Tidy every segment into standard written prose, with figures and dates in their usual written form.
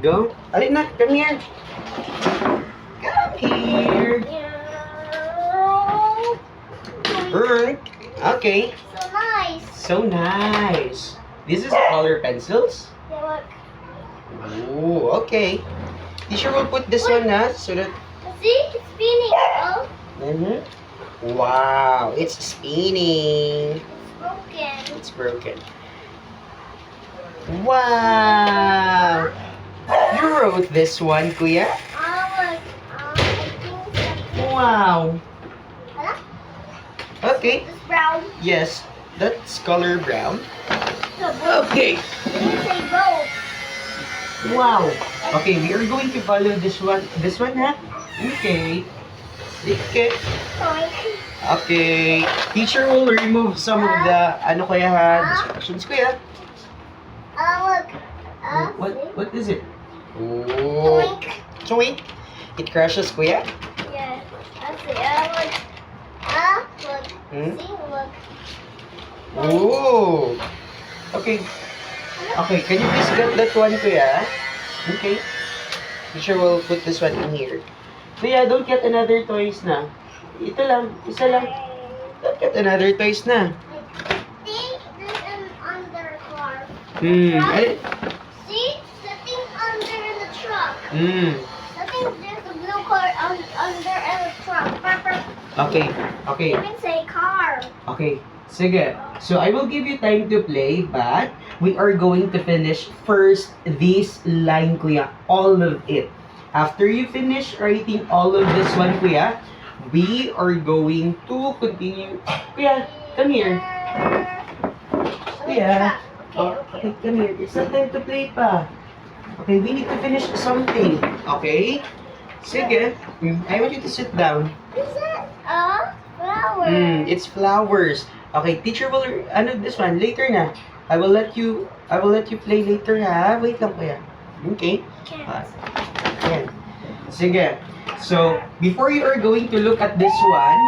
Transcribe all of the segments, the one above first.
Go. Alina, come here. Come here. Okay. So nice. So nice. This is color pencils. Yeah, look. Oh, okay. Teacher will put this one na so that. See, it's spinning. Oh, Wow, it's spinning. it's broken. It's broken. Wow. You wrote this one, Kuya. Oh, look. I think that Wow. Hala? Okay. It's brown. Yes, that's color brown. The both. Okay. You say both. Wow. Okay, we are going to follow this one. This one, ha? Okay. Okay. Sorry. Okay. Teacher will remove some of the ano kuya ha distractions kuya. Look. What is it? Oh. Twink. Twink. It crashes kuya. Yeah. That's it. Look. Look. Hmm? See, look. Oh. Okay. Okay, can you please get that one kuya? Okay. Teacher will put this one in here. Kuya, don't get another toys na. Ito lang, isa lang. Don't get another toys na. See, there's an under car. Ay. See, the thing under in the truck. The thing, there's a blue car under in the truck. Okay, okay. Even say car. Okay, sige. So, I will give you time to play, but we are going to finish first this line, kuya. All of it. After you finish writing all of this one, kuya, we are going to continue. Kuya, come here. Kuya. Oh, okay, come here. It's not time to play pa. Okay, we need to finish something. Okay? Sige. I want you to sit down. Is that a flower? It's flowers. Okay, teacher will this one later na. I will let you play later ha. Wait lang kuya. Okay? Can't. Ayan. Sige. So, before you are going to look at this one,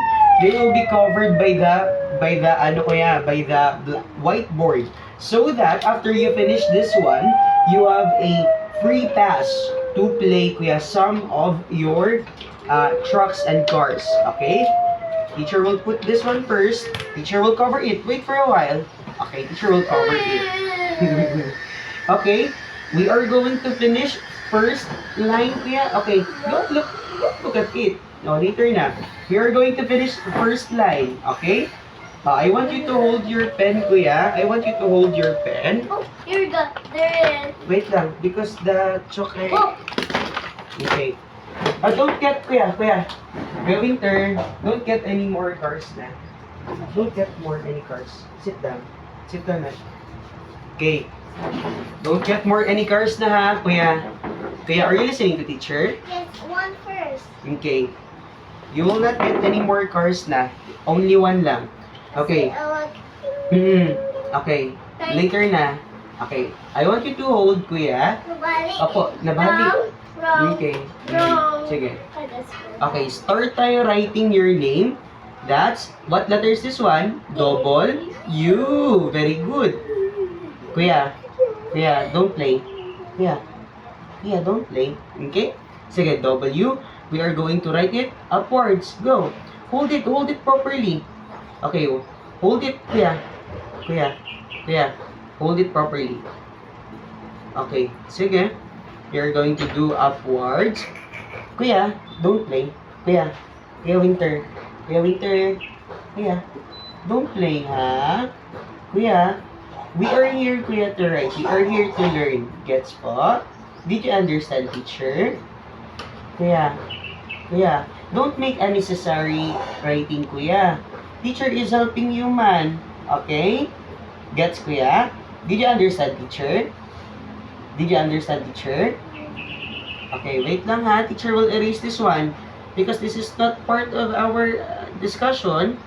they will be covered by the whiteboard. So that after you finish this one, you have a free pass to play kuya some of your trucks and cars. Okay? Teacher will put this one first. Teacher will cover it. Wait for a while. Okay, teacher will cover it. Okay, we are going to finish first line kuya. Okay, don't look at it. No, later na. We are going to finish the first line. Okay? I want you to hold your pen kuya. I want you to hold your pen. Oh, here we go. There it is. Wait lang, because the chocolate. Oh, Okay. Don't get, kuya. Winter, don't get any more cars na. Don't get any cars. Sit down. Sit down na. Okay. Don't get any cars na ha, kuya. Kuya, are you listening to teacher? yes, one first. Okay. You will not get any more cars na. Only one lang. Okay. Look. Okay. Later na. Okay. I want you to hold, kuya. Nabali. Opo, nabali. Wrong. Okay. Wrong. Sige. Oh, that's good. Okay, start tayo writing your name. That's, what letter is this one? Double U. Very good. Kuya, don't play. Kuya, don't play. Okay? Sige, W. We are going to write it upwards. Go. Hold it properly. Okay, hold it, kuya. Hold it properly. Okay, sige. We are going to do upwards. Kuya, don't play. Kuya, Winter. Kuya, don't play, ha? Kuya, we are here, kuya, to write. We are here to learn. Gets po? Did you understand, teacher? Kuya, don't make unnecessary writing, kuya. Teacher is helping you, man. Okay? Gets, kuya? Did you understand, teacher? Okay, wait lang ha. Teacher will erase this one because this is not part of our discussion.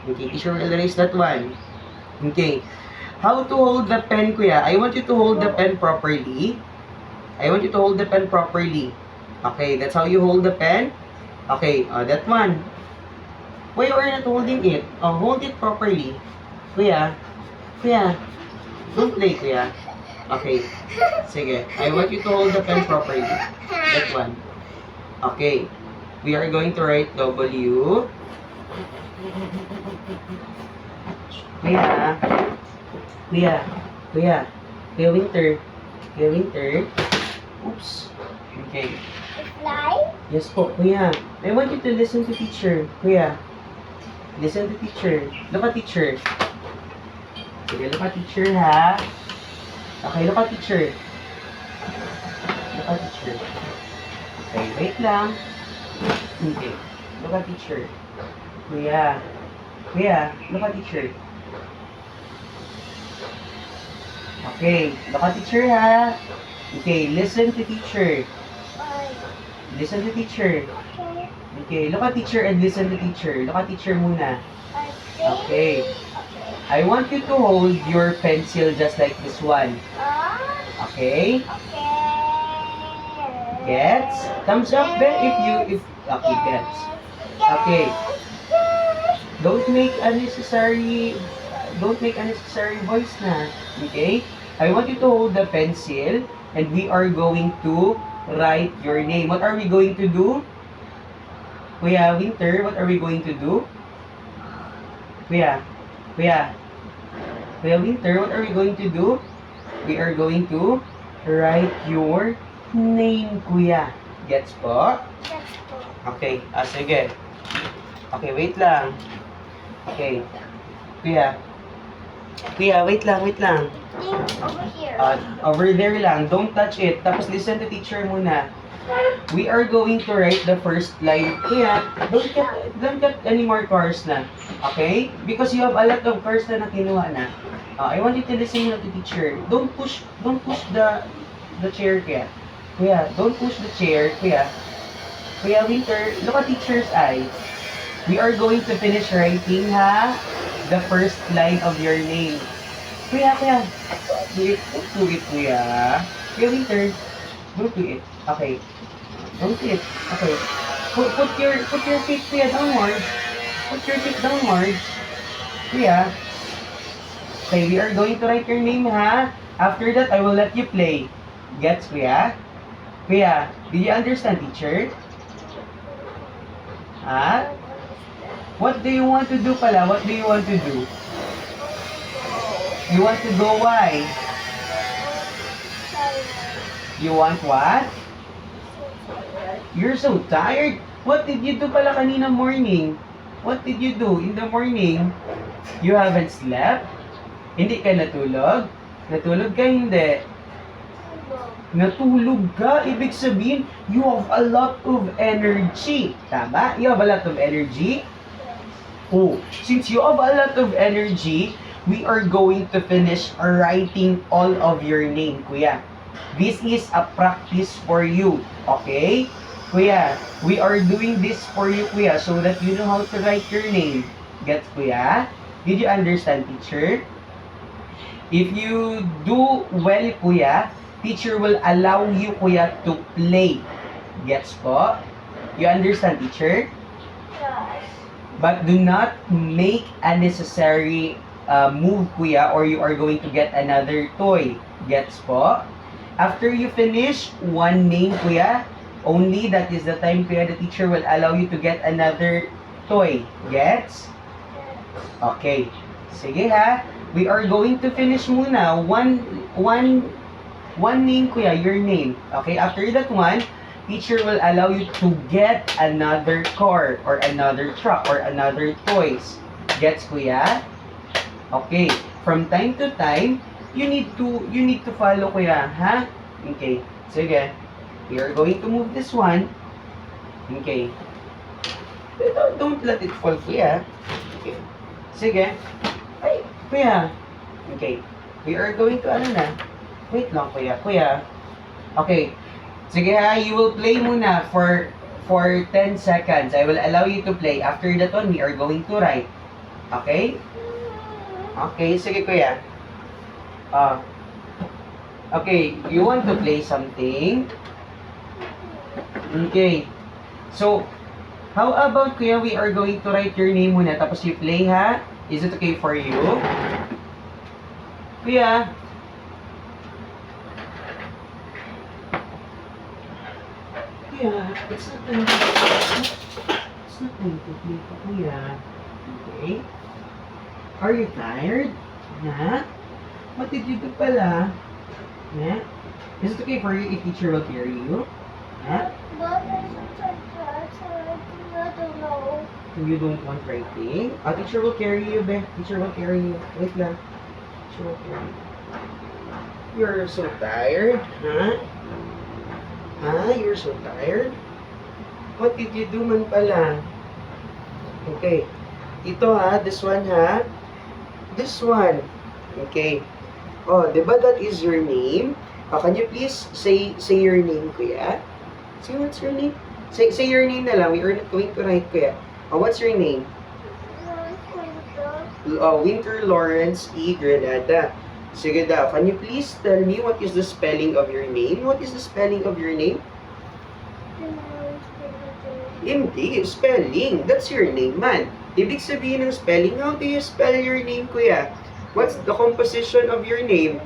Okay, teacher will erase that one. Okay. How to hold the pen, kuya? I want you to hold the pen properly. Okay, that's how you hold the pen. Okay, that one. Why you are not holding it? Hold it properly. Kuya. Don't play, kuya. Okay. Sige. I want you to hold the pen properly. That one. Okay. We are going to write W. Kuya. Kuya. Kuya. Kuya Winter. Kuya Winter. Oops. Okay. Fly? Yes po, Kuya. I want you to listen to teacher. Kuya. Listen to teacher. Look at teacher. Sige, look at teacher ha. Okay, look at teacher. Look at teacher. Okay, wait lang. Okay. Look at teacher. Kuya. Kuya, look at teacher. Okay, look at teacher ha. Okay, listen to teacher. Listen to teacher. Okay. Okay, look at teacher and listen to teacher. Look at teacher muna. Okay. I want you to hold your pencil just like this one. Okay? Okay. Gets? Thumbs up there if okay, gets. Okay. Don't make unnecessary voice na. Okay? I want you to hold the pencil and we are going to write your name. What are we going to do? Kuya Winter, what are we going to do? Kuya Winter, what are we going to do? We are going to write your name, Kuya. Gets po? Okay, sige. Okay, wait lang. Okay. Kuya, wait lang. Over here. Over there lang. Don't touch it. Tapos listen to teacher muna. We are going to write the first line. Kuya, don't get any more cars na. Okay? Because you have a lot of cars na kinuha na. I want you to listen to teacher. Don't push the chair, Kuya. Kuya, don't push the chair, Kuya. Kuya Winter, look at teacher's eye. We are going to finish writing, ha? The first line of your name. Kuya. Don't do it, Kuya. Kuya Winter, don't do it. Okay. Don't do it. Okay. Put your feet, Kuya, downwards. Put your feet downwards. Kuya. Okay, we are going to write your name, ha? After that, I will let you play. Gets, Kuya? Kuya, did you understand, teacher? Ha? What do you want to do pala? What do you want to do? You want to go why? You want what? You're so tired? What did you do pala kanina morning? What did you do in the morning? You haven't slept? Hindi ka natulog? Natulog ka hindi? Natulog ka? Ibig sabihin, you have a lot of energy. Tama? You have a lot of energy? Oh, since you have a lot of energy, we are going to finish writing all of your name, Kuya. This is a practice for you, okay? Kuya, we are doing this for you, Kuya, so that you know how to write your name. Gets, Kuya? Did you understand, teacher? If you do well, Kuya, teacher will allow you, Kuya, to play. Gets po? You understand, teacher? But do not make unnecessary move, Kuya, or you are going to get another toy. Gets po? After you finish one name, Kuya, only that is the time, Kuya, the teacher will allow you to get another toy. Gets? Okay. Sige ha. We are going to finish muna one name, Kuya, your name. Okay, after that one, teacher will allow you to get another car or another truck or another toys. Gets, Kuya? Okay. From time to time, you need to follow, Kuya, ha? Okay. Sige. We are going to move this one. Okay. Don't let it fall, Kuya. Okay. Sige. Ay, Kuya. Okay. We are going to na. Wait lang, Kuya. Kuya. Okay. Sige ha, you will play muna for 10 seconds. I will allow you to play. After that one, we are going to write. Okay? Okay, sige, Kuya. Okay, you want to play something? Okay. So, how about, Kuya, we are going to write your name muna, tapos you play, ha? Is it okay for you? Kuya? Kuya, it's not time to It's not time to play pa, Kuya. Okay? Are you tired? Ha? What did you do pala? Ha? Is it okay for you if teacher will carry you? Ha? But I sometimes cry, so I don't know. You don't want writing? Teacher will carry you, be. Teacher will carry you. Wait lang. Teacher will carry you. You're so tired, huh? You're so tired? What did you do man pala? Okay. Ito this one This one. Okay. Oh, diba that is your name? Can you please say your name, Kuya? Say what's your name? Say your name na lang. We are not going to write, Kuya. What's your name? Winter Lawrence E. Granada. Sige daw. Can you please tell me what is the spelling of your name? What is the spelling of your name? Hindi. Spelling. That's your name, man. Ibig sabihin ng spelling, how do you spell your name, Kuya? What's the composition of your name?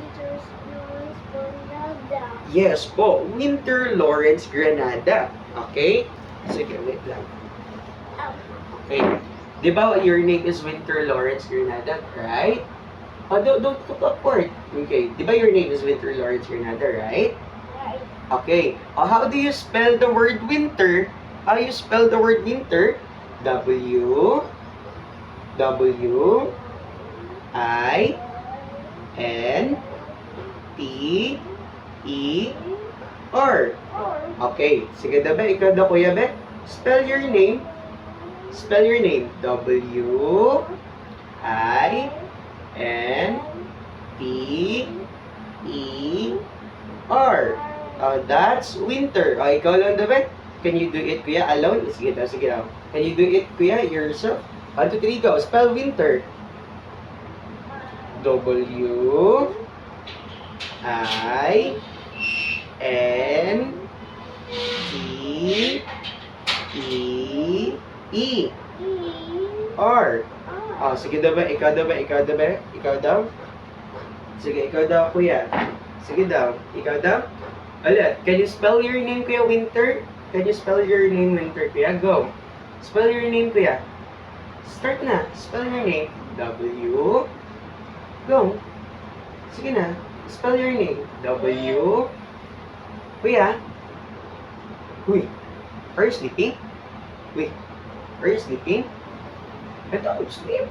Yes po. Winter Lawrence Granada. Okay? Sige, wait lang. Okay. Di ba your name is Winter Lawrence Granada, right? Don't look upward. Okay. Di ba your name is Winter Lawrence Granada, right? Right. Okay. How do you spell the word winter? How you spell the word winter? W I N T E R. Okay. Sige daw ba? Ikaw daw, Kuya be? Spell your name. Spell your name. W I N T E R. That's winter. Ikaw lang daw ba? Can you do it, Kuya, alone? Sige daw, sige daw. Can you do it, Kuya, yourself? 1, 2, 3, go. Spell winter. W I N T E R. Sige daw ba? Ikaw daw ba? Ikaw daw ba? Ikaw daw? Sige, ikaw daw, Kuya. Sige daw. Ikaw daw? Ulit. Can you spell your name, Kuya, Winter? Can you spell your name, Winter, Kuya? Go. Spell your name, Kuya. Start na. Spell your name. W. Go. Sige na. Spell your name. W. Kuya. Uy. Are you sleeping? Wait. Are you sleeping? I thought you sleep.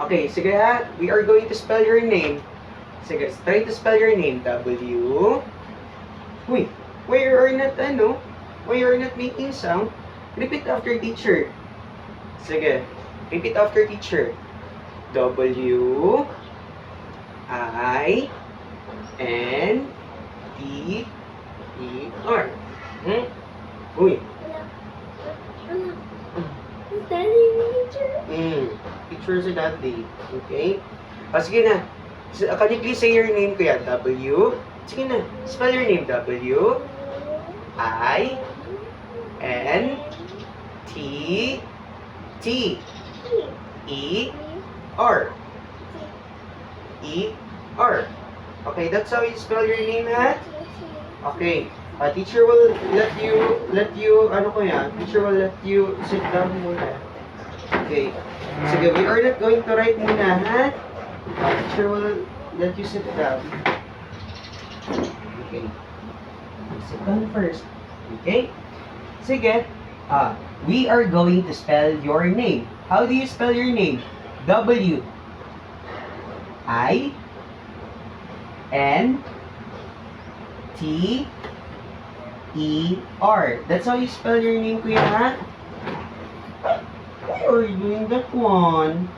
Okay, sige ha. We are going to spell your name. Sige, try to spell your name. W. Uy. Why you are not, why you are not making sound? Repeat after teacher. Sige. Repeat after teacher. W I N T E R. Uy. Teacher si Daddy. Okay? Sige na. Can you please say your name, Kuya? W. Sige na. Spell your name. W I N T T E R. E R. Okay, that's how you spell your name, ha? Okay. Teacher will let you, teacher will let you sit down muna. Okay. Sige, we are not going to write muna, ha? Teacher will let you sit down. Okay. Sit down first. Okay? Sige. We are going to spell your name. How do you spell your name? W I N T E R. That's how you spell your name, Kuya, ha? Why are you doing that one?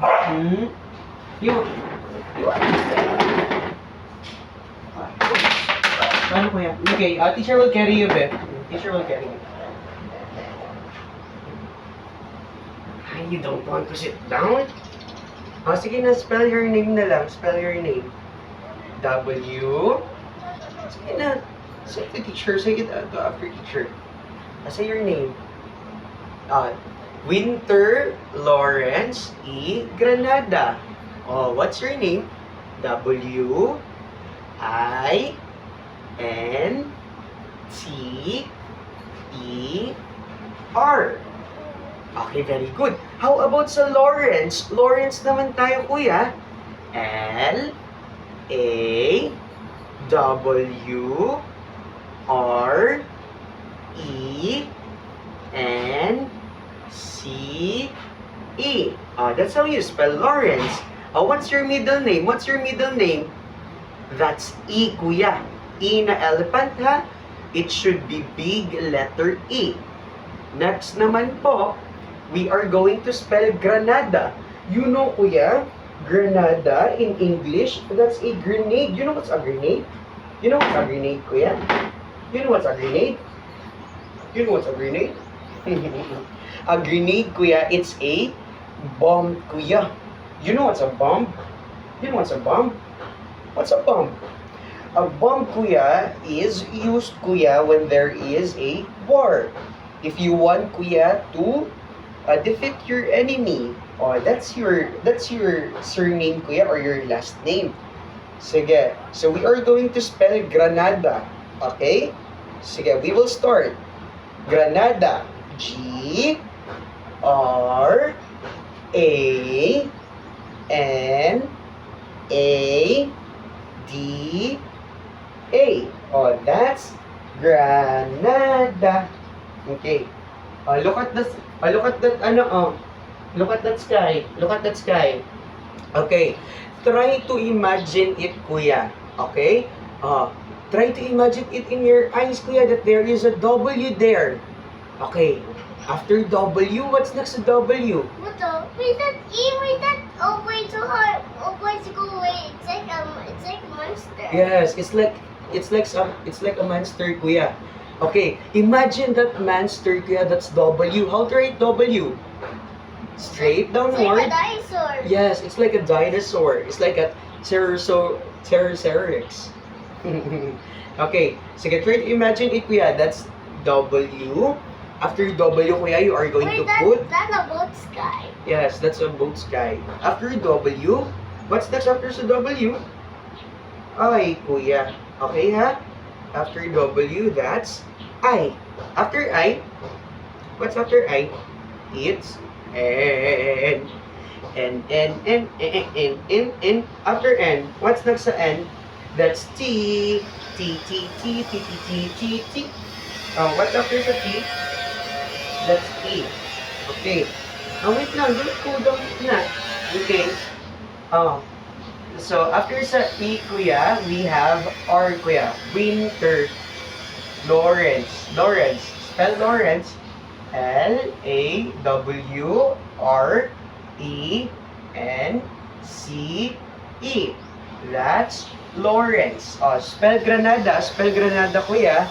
You Paano, Kuya? Okay, teacher will carry you, be. Teacher will carry you. You don't want to sit down? Sige na, spell your name na lang. Spell your name. W. Sige na. Say to teacher. Say it after teacher. Say your name. Winter Lawrence E. Granada. What's your name? W I N T R. Okay, very good. How about sa Lawrence? Lawrence naman tayo, kuya. L, A, W, R, E, N, C, E. That's how you spell Lawrence. What's your middle name? What's your middle name? That's E, kuya. E na elephant, ha? It should be big letter E. Next naman po, we are going to spell Granada. You know, kuya, Granada in English, that's a grenade. You know what's a grenade? You know what's a grenade, kuya? You know what's a grenade? You know what's a grenade? A grenade, kuya, it's a bomb, kuya. You know what's a bomb? You know what's a bomb? What's a bomb? A bomb, kuya, is used, kuya, when there is a war. If you want, kuya, to defeat your enemy. That's your surname, kuya, or your last name. Sige. So we are going to spell Granada. Okay? Sige, we will start. Granada. G R A N A D A. That's Granada. Okay. Look at that. Look at that. Look at that sky. Look at that sky. Okay. Try to imagine it, kuya. Okay? Try to imagine it in your eyes, kuya, that there is a W there. Okay. After W, what's next to W? What the? Wait, that E, wait, that, oh, wait, so hard. Oh, wait, to go away. It's like a monster. Yes, it's like a monster, kuya. Okay, imagine that monster, kuya, that's W. How to write W? Straight It's like downward. a dinosaur. Yes, it's like a dinosaur. It's like a Pterosaurus. Okay, so try to imagine it, kuya. That's W. After W, kuya, you are going Wait, to put... that's a boat sky. Yes, that's a boat sky. After W, what's next after sa W? I, kuya. Okay, ha? After W, that's I. After I, what's after I? It's N. N. After N, what's next sa N? That's T. T. What's after sa T? That's E. Okay. Wait lang. Don't go down na. Okay. So, after sa E, kuya, we have R, kuya. Winter. Lawrence. Spell Lawrence. Lawrence. That's Lawrence. Spell Granada. Kuya.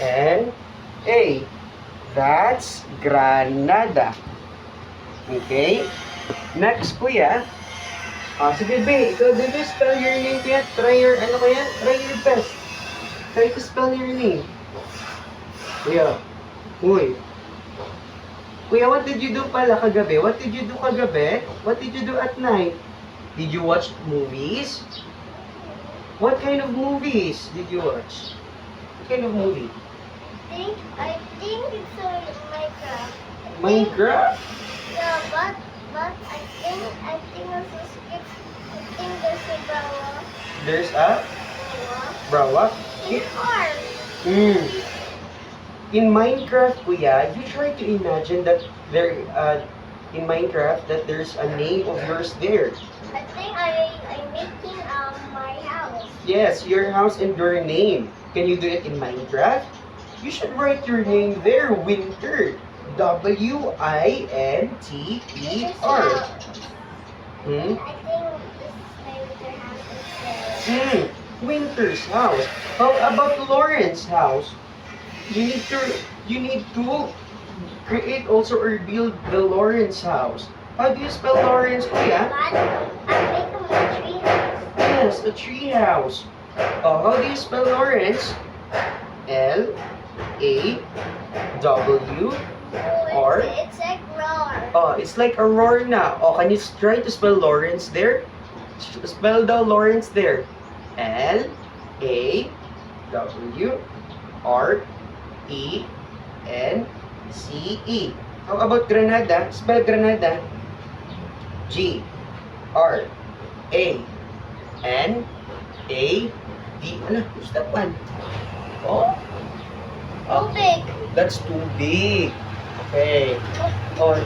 Grana. That's Granada. Okay? Next, kuya. Si Bebe. Ikaw, Bebe, spell your name, kuya. Try your best. Try to spell your name. Kuya. Uy. Kuya, what did you do pala kagabi? What did you do kagabi? What did you do at night? Did you watch movies? What kind of movies did you watch? What kind of movie? I think it's Minecraft. Minecraft? Yeah, but I think it's a skip. I think there's a Brawa. There's a Brawa? In farm. In Minecraft, kuya, you try to imagine that there, in Minecraft, that there's a name of yours there. I think I'm making my house. Yes, your house and your name. Can you do it in Minecraft? You should write your name there, Winter. W-I-N-T-E-R. I think this is my winter house is there. Winter's house. How about Lawrence's house? You need to create also or build the Lawrence house. How do you spell Lawrence, kuya? But I'm making my tree house. Yes, a tree house. How do you spell Lawrence? L-A-W. Or? It's like roar. It's like a roar na. Can you try to spell Lawrence there? Spell the Lawrence there. L-A-W-R-E-N-C-E. W R E N C E. How about Granada? Spell Granada. G R A N A D. Ala, who's that one? Oh, Too big. that's too big. Okay. Oh,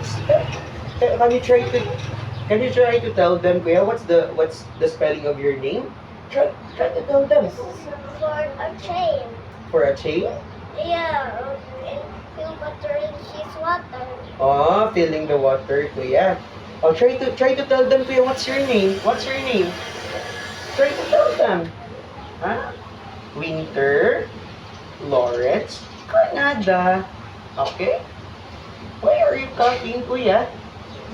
can you try to tell them, Kuya, what's the spelling of your name? Try to tell them. This is for a chain. For a chain? Yeah, and fill water in his water. Oh, filling the water, Kuya. Oh, try to tell them, Kuya, what's your name? What's your name? Try to tell them. Huh? Winter, Lawrence, Canada. Okay? Why are you copying, Kuya?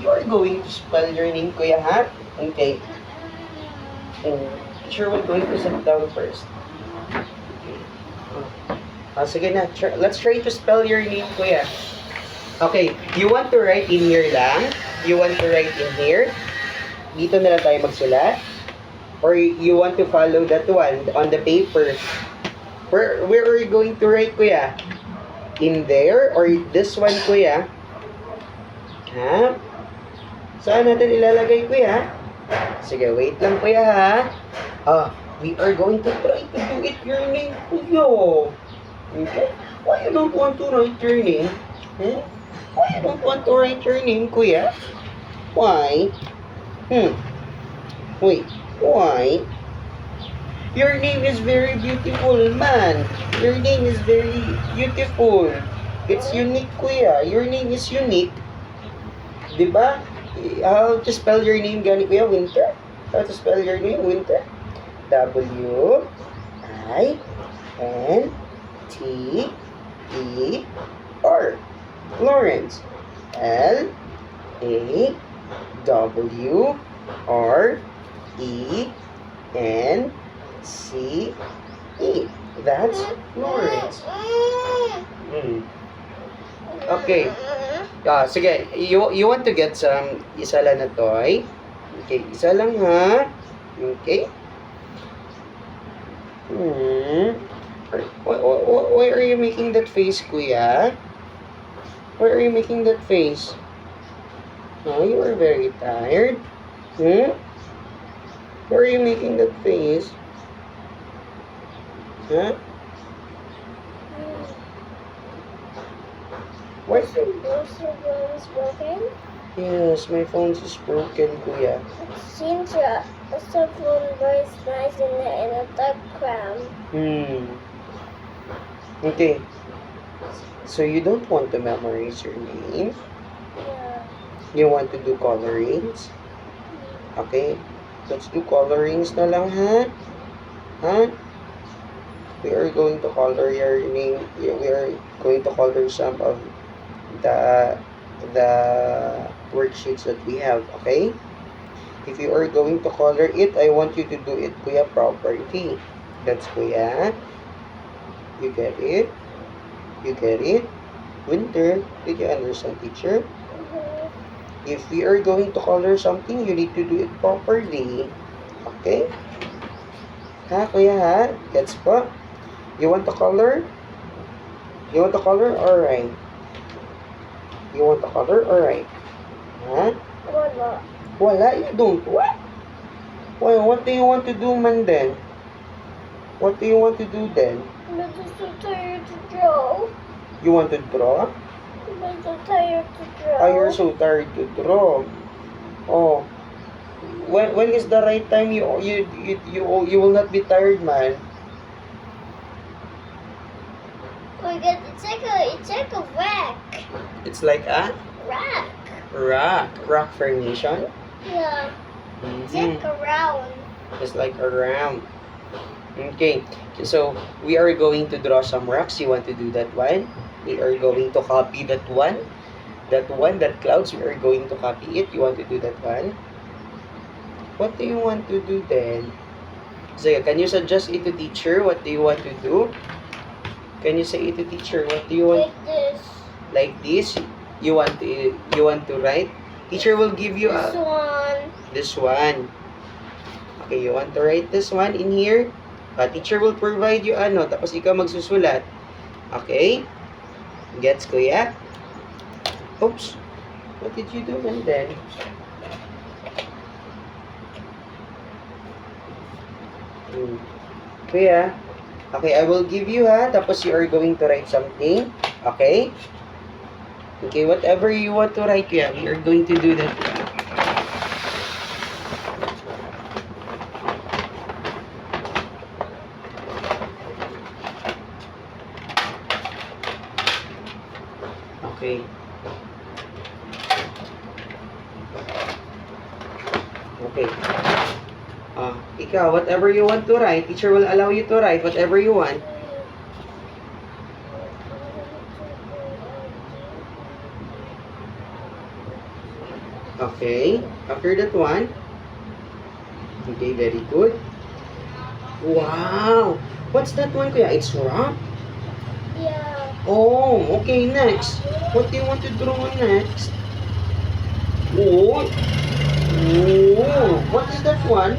You are going to spell your name, Kuya, ha? Okay. Teacher, we're going to sit down first. Okay. Sige na. Let's try to spell your name, Kuya. Okay. You want to write in here lang? You want to write in here? Dito na lang tayo magsulat? Or you want to follow that one on the paper? Where are you going to write, Kuya? In there? Or this one, Kuya? Ha? Saan natin ilalagay, Kuya? Sige, wait lang, Kuya, ha? We are going to try to do it your name, Kuya. Okay? Why you don't want to write your name? Why you don't want to write your name, Kuya? Why? Wait, why? Your name is very beautiful, man. Your name is very beautiful. It's unique, Kuya. Your name is unique. Diba? How to spell your name, gani, Kuya? Winter? How to spell your name? Winter? W I N T E R. Lawrence. L A W R E N C E. That's Lawrence. Okay. Sige. You want to get some isa lang na toy? Okay, isa lang, ha? Okay. Why are you making that face, Kuya? Why are you making that face? Oh, you are very tired. Why are you making that face? Huh? Why? Your phone is broken? Yes, my phone is broken, Kuya. It seems your cell phone very nice in a dark crown. Okay. So you don't want to memorize your name? Yeah. You want to do colorings? Okay. Let's do colorings na lang, ha? Huh? We are going to color your name. We are going to color some of the worksheets that we have, okay? If you are going to color it, I want you to do it, Kuya, properly. That's Kuya. You get it? You get it? Winter, did you understand, teacher? If we are going to color something, you need to do it properly. Okay? Ha, Kuya, ha? Gets po? You want to color? You want to color? Alright. You want to color? Alright. Ha? Wala. Wala, you don't. What? Well, what do you want to do, man, then? What do you want to do, then? I'm just so tired to draw. You want to draw? I'm so tired to draw. Oh, you're so tired to draw. Oh. When is the right time you will not be tired, man? It's like a rack. It's like a Rack. rock formation. Yeah. It's like a round. It's like a round. Okay, so we are going to draw some rocks. You want to do that one? We are going to copy that one. That clouds, we are going to copy it. You want to do that one? What do you want to do then? So, can you suggest it to teacher? What do you want to do? Can you say it to teacher? What do you want? Like this. Like this? You want to write? Teacher will give you This one. this one. Okay, you want to write this one in here? Teacher will provide you ano, tapos ikaw magsusulat. Okay? Gets, kuya? Oops. What did you do, and then? Kuya? Okay, I will give you ha, tapos you are going to write something. Okay? Okay, whatever you want to write, kuya, we are going to do that. Okay. Okay. Ikaw, whatever you want to write, teacher will allow you to write whatever you want. Okay. After that one. Okay, very good. Wow! What's that one, kuya? It's rock? Yeah. Oh, okay, next. What do you want to draw next? Oh. Oh. What is that one?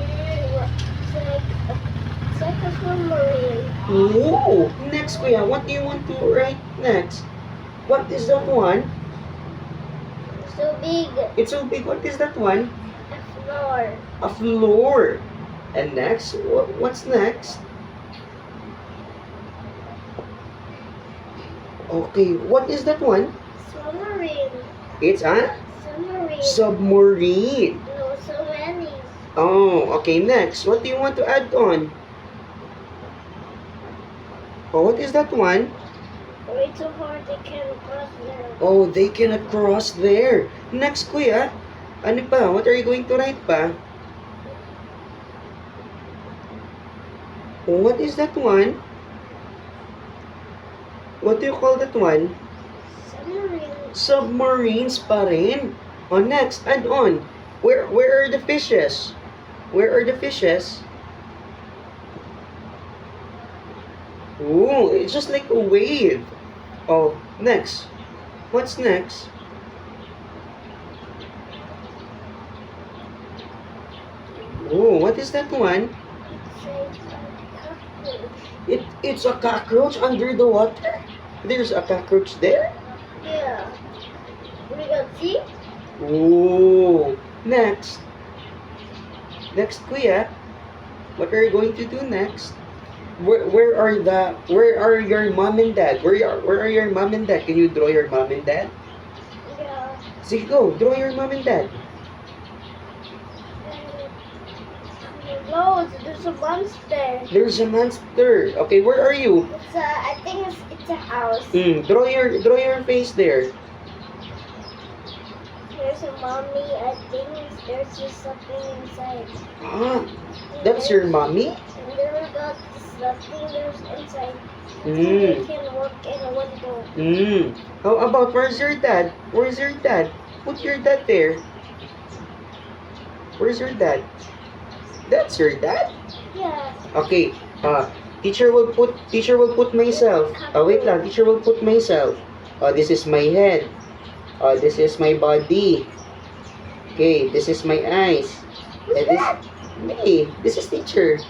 It's like a submarine. Oh. Next, kuya, what do you want to write next? What is that one? So big. It's so big. What is that one? A floor. A floor. And next, what's next? Okay, what is that one? Submarine. It's a Submarine. submarine. No, so many. Oh, okay, next. What do you want to add on? Oh, what is that one? Way too hard, they can't cross there. Oh, they cannot cross there. Next, kuya. Ano pa? What are you going to write pa? Oh, what is that one? What do you call that one? Submarine. Submarines pa rin. Oh, next, add on. Where are the fishes? Where are the fishes? Oh, it's just like a wave. Oh, next. What's next? Oh, what is that one? It's a cockroach under the water. There's a cockroach there. Yeah. We got see? Oh, next. Next, kuya. What are you going to do next? Where are your mom and dad? Where are your mom and dad? Can you draw your mom and dad? Yeah. Sige, go. Draw your mom and dad. No, there's a monster. There's a monster. Okay, where are you? I think it's a house. Draw your face there. There's a mommy. I think there's just something inside. Ah, that's your mommy? And there we got something there's inside. Mm. They can work in a window. How about where's your dad? Where's your dad? Put your dad there. Where's your dad? That's your dad? Yeah. Okay. Teacher will put myself. Wait lang. Teacher will put myself. This is my head. This is my body. Okay, this is my eyes. And this me. This is teacher.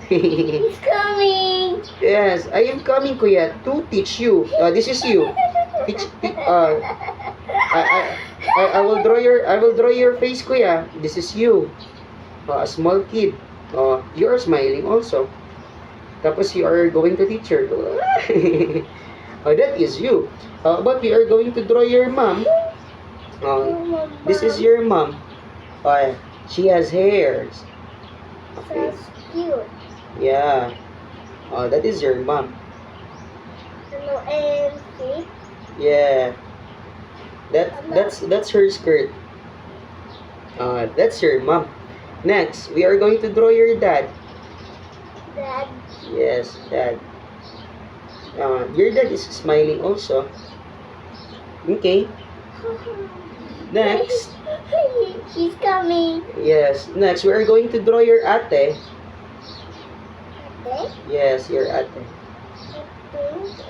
He's coming. Yes, I am coming, kuya, to teach you. This is you. I will draw your face, kuya. This is you. A small kid. You are smiling also. Tapos you are going to teacher. That is you. But we are going to draw your mom. This is your mom. She has hairs. Okay. That's cute. Yeah. That is your mom. And see? Yeah. That's her skirt. That's your mom. Next, we are going to draw your dad. Dad. Yes, dad. Your dad is smiling also. Okay. Next. He's coming. Yes. Next, we are going to draw your ate. Okay. Yes, your ate. I think it's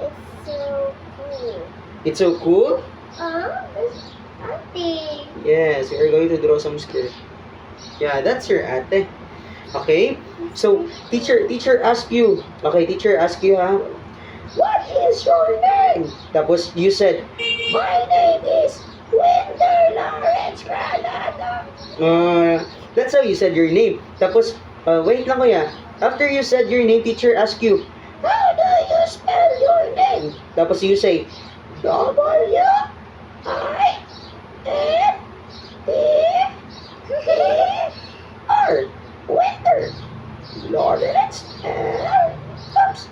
so cool. It's so cool. It's Auntie. Yes, we are going to draw some skirt. Yeah, that's your ate. Okay? So, teacher ask you. Okay, teacher ask you, ha? What is your name? Tapos, you said, my name is Winter Lawrence Granada. That's how you said your name. Tapos, wait lang kuya. After you said your name, teacher ask you, how do you spell your name? Tapos you say, W-I-N-T-E-R. Winter. Lawrence. Oops.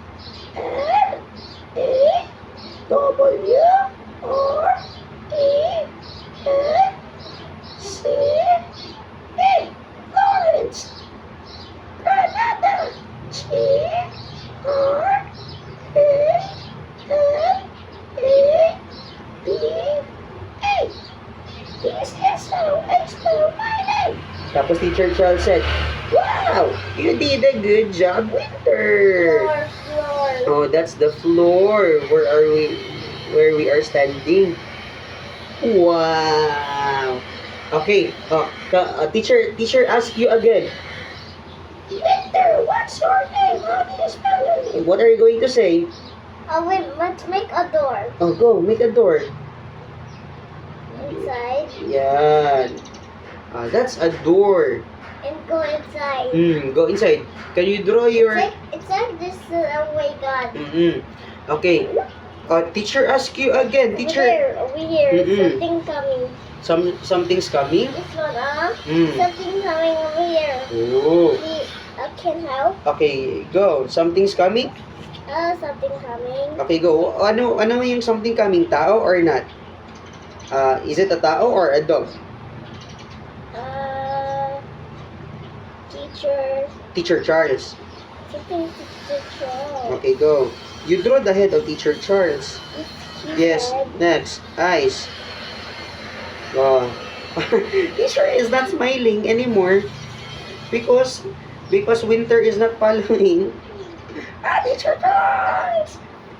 L-E-W-R-E-N-C-A. Lawrence. Granada. G-R-A-N-A-D-A. This is how I spell my name. Tapos Teacher Charles said, wow, you did a good job, Winter. Floor. Oh, that's the floor. Where are we? Where we are standing. Wow. Okay. Teacher ask you again. Winter, what's your name? How do you spell your name? What are you going to say? Wait, let's make a door. Oh, go. Make a door. Inside. Yan. That's a door. And go inside. Go inside. Can you draw your... It's like this, oh my god. Okay. Teacher ask you again. Teacher. Over here, something coming. Something's coming? This one, something coming over here. Oh. See, can help. Okay, go. Something's coming? Something coming. Okay, go. Ano yung something coming? Tao or not? Is it a tao or a dog? Teacher. Teacher Charles. Something teacher. Okay, go. You draw the head of Teacher Charles. Yes. Head. Next. Eyes. Wow. Teacher is not smiling anymore because Winter is not following. Teacher Charles.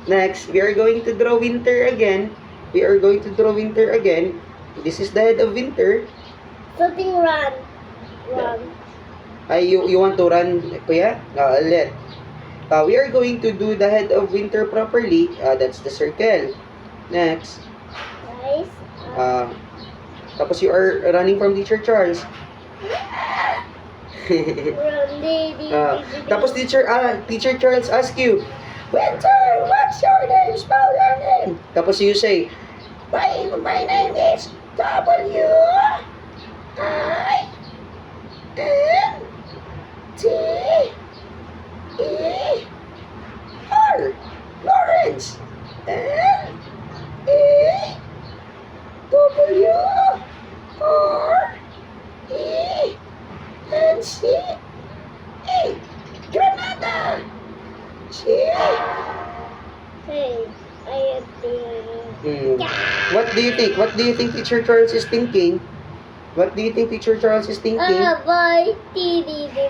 Next, we are going to draw Winter again. This is the head of Winter. Something run. You want to run, kuya? We are going to do the head of Winter properly. That's the circle. Next. Nice. Tapos you are running from Teacher Charles. Tapos Teacher Charles ask you, Winter, what's your name? Spell your name. Tapos you say, my name is W-I-N-T-E-R. Lawrence. L-E-W-R-E-N-C-A. Granada. Hey, I think. What do you think? What do you think Teacher Charles is thinking? Bye.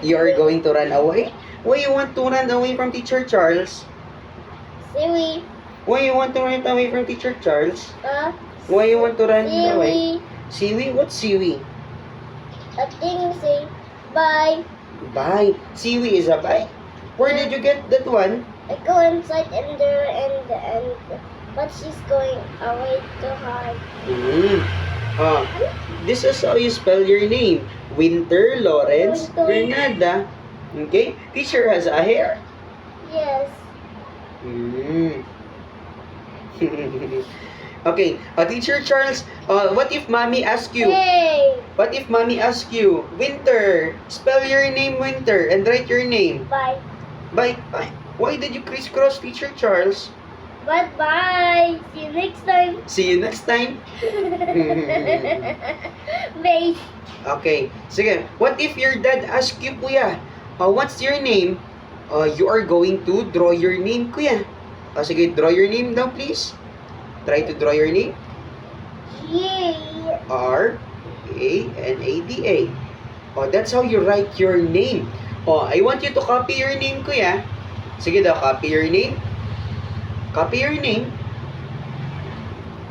You are going to run away? Why you want to run away from Teacher Charles? Siwi. Why you want to run away from Teacher Charles? Why you want to run away? Siwi? What's Siwi? I think say bye. Bye. Siwi is a bye? Where did you get that one? I go inside and there and but she's going away too hard. This is how you spell your name. Winter Lawrence Granada. Okay? Teacher has a hair. Yes. Okay. Teacher Charles, what if mommy asks you? Hey. What if mommy asks you, Winter, spell your name Winter and write your name? Bye. Bye. Why did you crisscross Teacher Charles? Bye. See you next time. See you next time. Bye. Okay. Sige. What if your dad asks you, Kuya, what's your name? You are going to draw your name, Kuya. Sige, draw your name now, please. Try to draw your name. R-A-N-A-D-A. That's how you write your name. I want you to copy your name, Kuya. Sige daw, copy your name. Copy your name.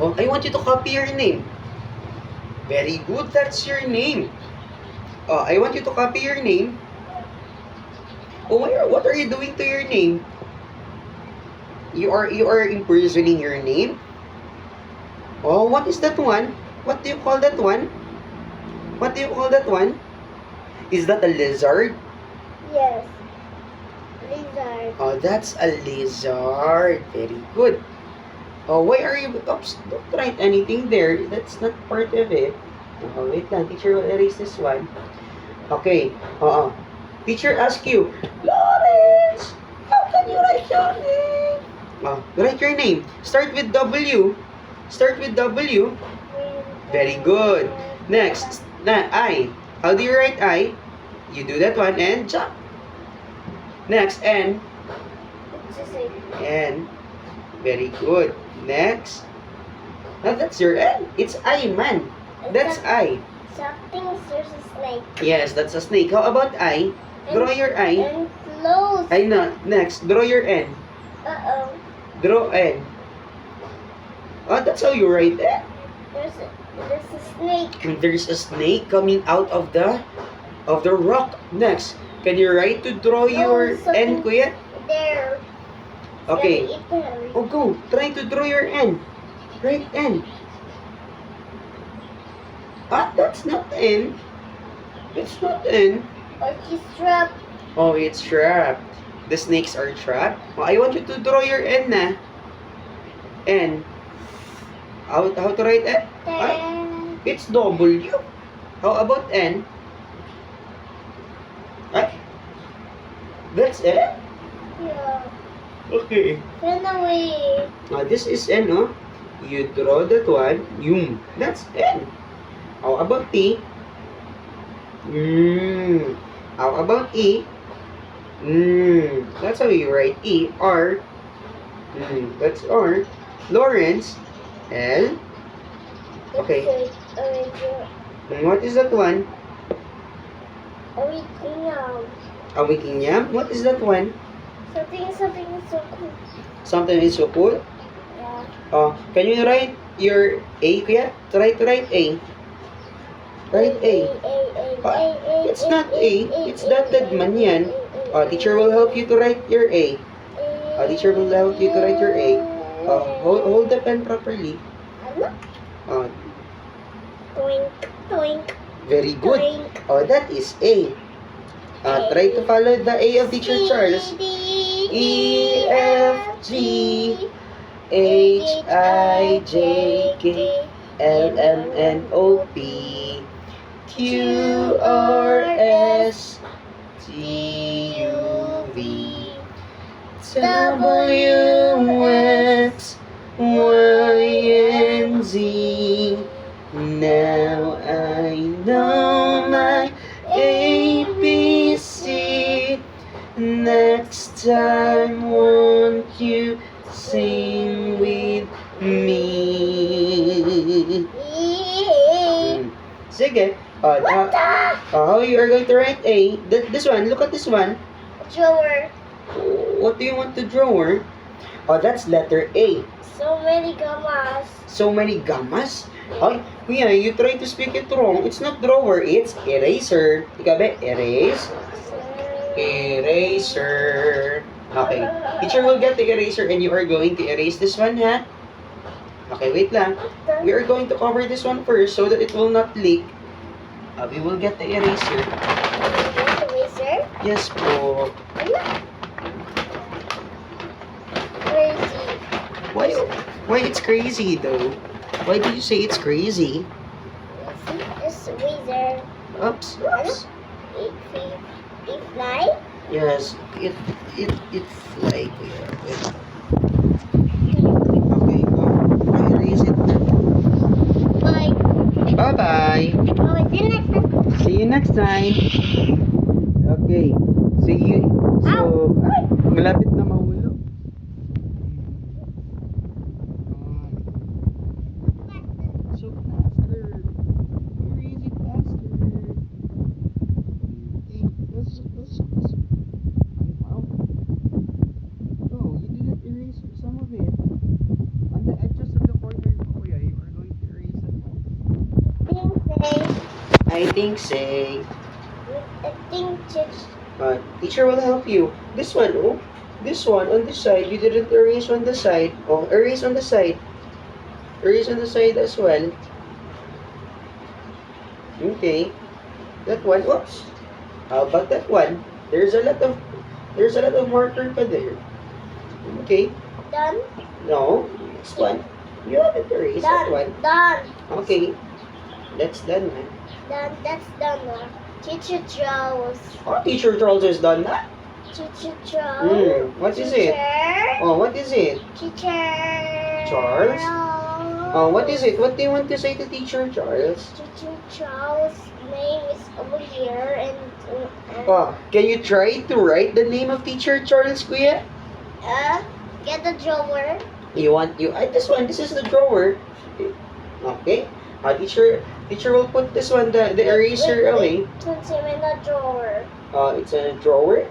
I want you to copy your name. Very good, that's your name. I want you to copy your name. Oh, what are you doing to your name? You are imprisoning your name? Oh, what is that one? What do you call that one? What do you call that one? Is that a lizard? Yes. Lizard. Oh, that's a lizard. Very good. Oh, why are you... Oops, don't write anything there. That's not part of it. Oh, wait lang. Teacher will erase this one. Okay. Teacher ask you, Lawrence, how can you write your name? Oh, write your name. Start with W. Start with W. Very good. Next, I. How do you write I? You do that one and jump. Next, N. N. Very good. Next. Now that's your N. It's I, man. That's I. Something, there's a snake. Yes, that's a snake. How about I? Draw your I. And close. I know. Next, draw your N. Uh-oh. Draw N. Oh, that's how you write it. There's a snake. And there's a snake coming out of the rock. Next, can you write to draw your N, kuya? There. Okay. Gotta eat the hurry. Oh, go. Try to draw your N. Write N. Ah, that's not N. It's not N. Or she's trapped. Oh, it's trapped. The snakes are trapped. Oh, I want you to draw your N na. N. How to write N? Then. It's W. How about N? Ay. That's N? Yeah. Okay. Run away. This is N, oh. You draw that one. Yung. That's N. How about T? How about E? That's how you write E. R. That's R. Lawrence. L. Okay. What is that one? A wikinyam? What is that one? Something so cool. Something is so cool? Yeah. Can you write your A, kuya? Try to write A. Write A. It's not A. It's dotted man yan. Teacher will help you to write your A. Teacher will help you to write your A. Hold the pen properly. Toink, toink, Very good. toink. That is A. Try to follow the A of Teacher Charles. E, F, G, H, I, J, K, L, M, N, O, P, Q, R, S, T, U, V, W, X, Y, and Z. Now I know my ABC. Next time, won't you sing with me? Sige. How you are going to write A? This one. Look at this one. Drawer. What do you want to draw? That's letter A. So many gammas. So many gammas? Ay, kuya, you try to speak it wrong. It's not drawer, it's eraser. Ikaw ba? Erase. Eraser. Okay. Teacher will get the eraser and you are going to erase this one, ha? Okay, wait lang. We are going to cover this one first so that it will not leak. We will get the eraser. Eraser? Yes po. Crazy. Why it's crazy though? Why do you say it's crazy? It's razor. Oops. Oops. It fly? Yes, it fly here. Okay, go. Erase it na. Bye. Bye-bye. Oh, See you next time. Okay. See you. So, malapit na mahulog. So faster. Erase it faster. Wow. Oh, you didn't erase some of it. On the edges of the corner, kuya, you are going to erase it all. Think say. I think say. I think just Teacher will help you. This one, oh. This one on this side, you didn't erase on the side. Oh, erase on the side. Erase on the side as well. Okay. That one, oops. How about that one? There's a lot of marker pa there. Okay. Done. No. Next one. You haven't erased that one. Done. Okay. That's done, man. Done. That's done now. Teacher Charles. Oh, Teacher Charles has done that. Teacher Charles. What is it? Oh, what is it? Teacher Charles? Oh, what is it? What do you want to say to Teacher Charles? Teacher Charles' name is over here, and Oh, can you try to write the name of Teacher Charles, Kuya? get the drawer. This one, this is the drawer. Okay. Teacher will put this one, the eraser away. 20-minute drawer. It's a drawer.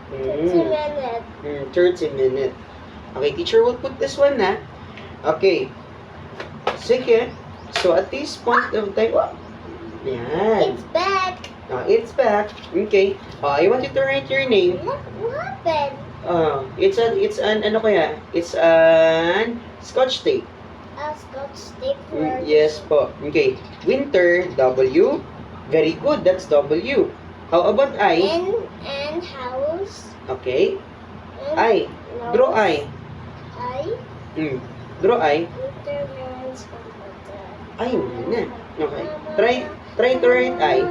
20 minutes. 30 minutes. Okay, teacher will put this one na. Okay. Sige. So, at this point of time, yan. It's back. It's back. Okay. I want you to write your name. What happened? It's an ano kaya? It's an scotch tape. Scotch tape. Yes po. Okay. Winter, W. Very good. That's W. How about I? And house. Okay. And I. Draw I. I. Draw I. Winterman's Ay, muna. Okay. Try to write I.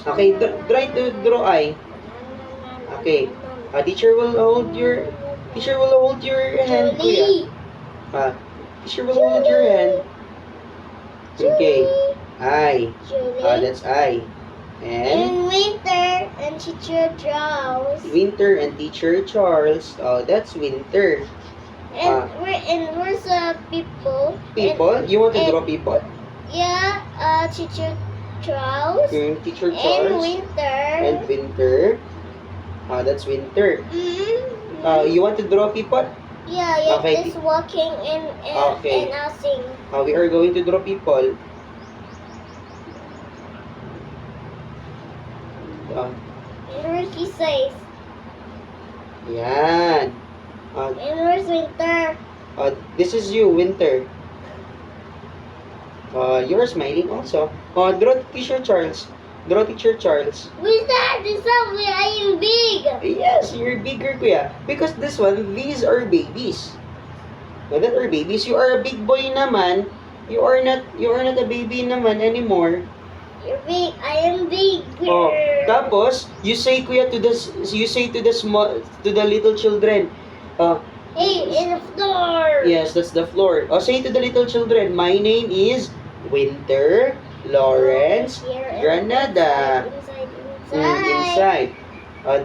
Okay, try to draw I. Okay. Teacher will hold your hand, kuya. Teacher will hold your hand. Okay. I. Julie. That's I. And Winter and Teacher Charles. Winter and Teacher Charles. Oh, that's Winter. And where's people? People? You want to draw people? Yeah, Teacher Charles. Teacher And Charles. Winter. And Winter. That's Winter. You want to draw people? Yeah, Okay. just walking and Okay. nothing. We are going to draw people. And where's he says? Yan. And where's Winter? This is you, Winter. You're smiling also. Draw Teacher Charles. Draw Teacher Charles. Winter, this time I am big. Yes, you're bigger, kuya. Because this one, these are babies. That are babies. You are a big boy naman. You are not a baby naman anymore. You're big. I am big. Tapos you say kuya to the little children. Hey, in the floor. Yes, that's the floor. Say to the little children, my name is Winter Lawrence Granada. Inside.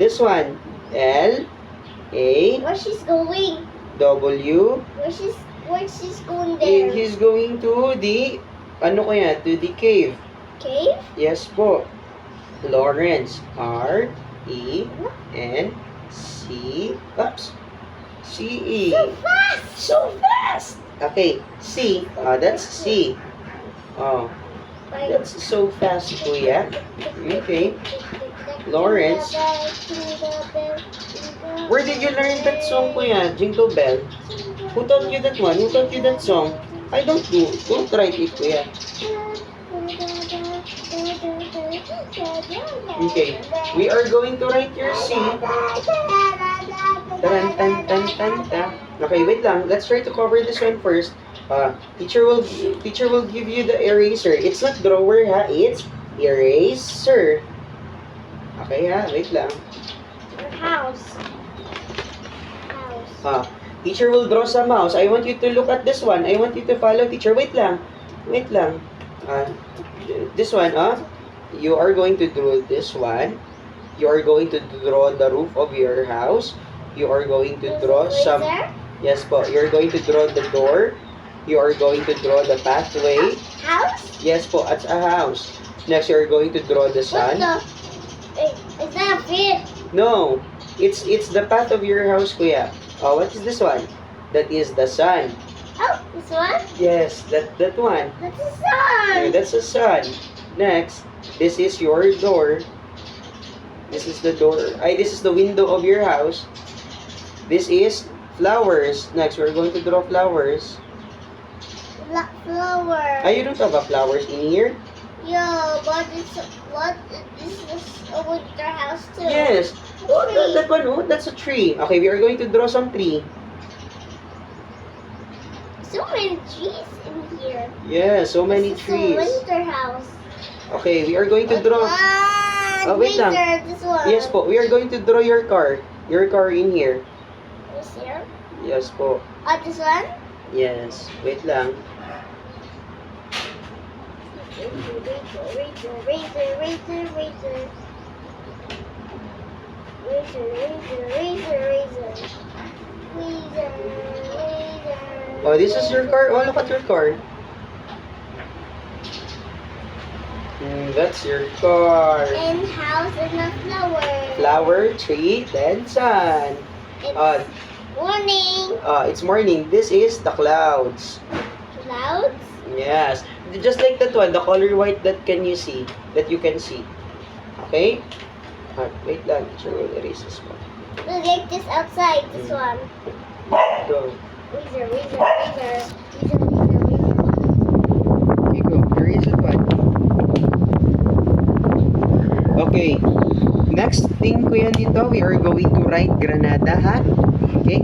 This one, L A Where she's going? W. Where she's going there? He's going to the to the cave. Cave? Yes po. Lawrence. R-E-N-C. Oops. C-E. So fast! So fast! Okay. C. That's C. That's so fast, kuya. Okay. Lawrence. Where did you learn that song, kuya? Jingle Bell. Who taught you that one? Who taught you that song? Don't write it, kuya. Okay, we are going to write your C. Okay, wait lang. Let's try to cover this one first. Teacher will give you the eraser. It's not drawer, ha? It's eraser. Okay, ha? Wait lang. House. Teacher will draw some mouse. I want you to look at this one. I want you to follow teacher. Wait lang. This one, you are going to draw this one. You are going to draw the roof of your house. You are going to draw some... Yes po. You're going to draw the door. You are going to draw the pathway. House? Yes po, it's a house. Next, you're going to draw the sun. Is that a fit? No. It's the path of your house, kuya. What is this one? That is the sun. Oh, this one? Yes, that one. That's the Okay, sun. that's the sun. Next, this is your door. This is the door. This is the window of your house. This is flowers. Next, we're going to draw flowers. Black flower. You don't have a flowers in here? Yeah, but it's what? This is a winter house too. Yes. Oh, that one, oh, that's a tree. Okay, we are going to draw some tree. So many trees in here. Yeah, so many This is trees. a winter house. Okay, we are going to draw. Ah, wait lang. winter, this one. Yes po, we are going to draw your car. Your car in here. This here? Yes po. This one? Yes. Wait lang. Oh, this is your car. Oh, look at your car. That's your car. And house and a flower. Flower, tree, then sun. It's Uh, morning. It's morning. This is the clouds. Clouds. Yes. Just like that one, the color white that you can see. Okay? Wait lang. Sure, we'll erase this one. Look like this outside. This one. Go. Razor. Okay, go. Erase it one. Okay. Next thing, kuya, dito, we are going to write Granada, ha? Okay?